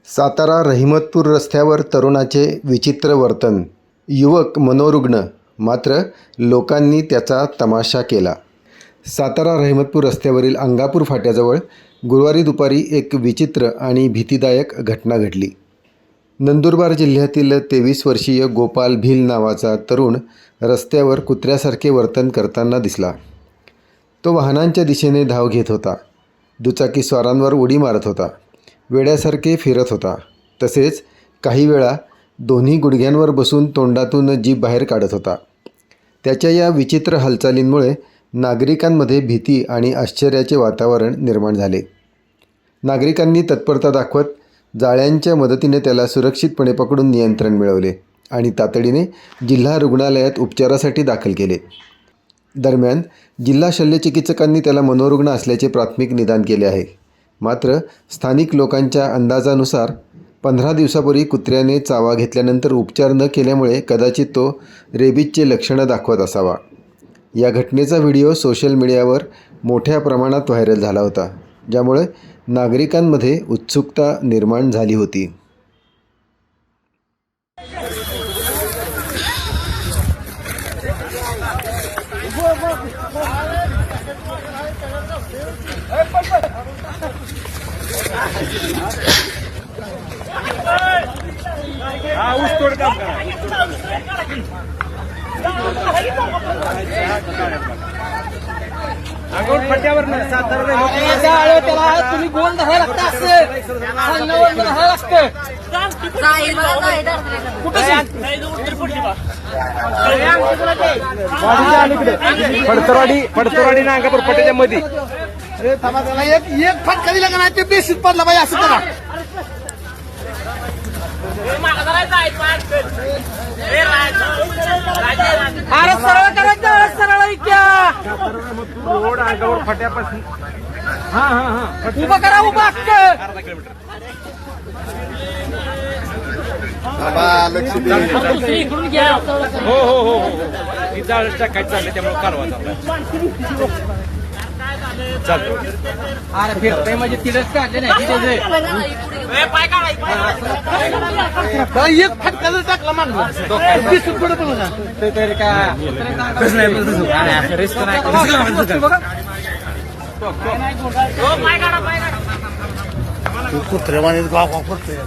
सातारा रहिमतपूर रस्त्यावर तरुणाचे विचित्र वर्तन. युवक मनोरुग्ण, मात्र लोकांनी त्याचा तमाशा केला. सातारा रहिमतपूर रस्त्यावरील अंगापूर फाट्याजवळ गुरुवारी दुपारी एक विचित्र आणि भीतीदायक घटना घडली. नंदुरबार जिल्ह्यातील 23 वर्षीय गोपाल भिल नावाचा तरुण रस्त्यावर कुत्र्यासारखे वर्तन करताना दिसला. तो वाहनांच्या दिशेने धाव घेत होता, दुचाकी स्वारांवर उडी मारत होता, वेड्यासारखे फिरत होता, तसेच काही वेळा दोन्ही गुडघ्यांवर बसून तोंडातून जीभ बाहेर काढत होता. त्याच्या या विचित्र हालचालींमुळे नागरिकांमध्ये भीती आणि आश्चर्याचे वातावरण निर्माण झाले. नागरिकांनी तत्परता दाखवत जाळ्यांच्या मदतीने त्याला सुरक्षितपणे पकडून नियंत्रण मिळवले आणि तातडीने जिल्हा रुग्णालयात उपचारासाठी दाखल केले. दरम्यान जिल्हा शल्यचिकित्सकांनी त्याला मनोरुग्ण असल्याचे प्राथमिक निदान केले आहे. मात्र स्थानिक लोकांच्या अंदाजानुसार 15 दिवसापूर्वी कुत्र्याने चावा घेतल्यानंतर उपचार न केल्यामुळे कदाचित तो रेबीजचे लक्षणं दाखवत असावा. या घटनेचा व्हिडिओ सोशल मीडियावर मोठ्या प्रमाणात व्हायरल झाला होता, ज्यामुळे नागरिकांमध्ये उत्सुकता निर्माण झाली होती. फट्यावर तुम्ही गोल धरायला लागता असं धरायला लागतं. फडतरवाडी ना अंगापूर पट्ट्याच्या मध्ये. अरे थांबा, त्याला एक फटका दिला का नाही ते बेसित पडला पाहिजे असं करा. अरे सरळ करायचं, सरळ रोड अंगावर फट्यापासून उभा करा, उभा अर्धा किलोमीटर. हो हो हो हो, जाळ टाकायचं चाललं त्यामुळे कारवा चालतो. अरे फिरतय म्हणजे तिथंच काढले नाही एक फटका जर टाकला मानला तरी काय रिस्क नाही. कुत्र्याने गाव करतोय.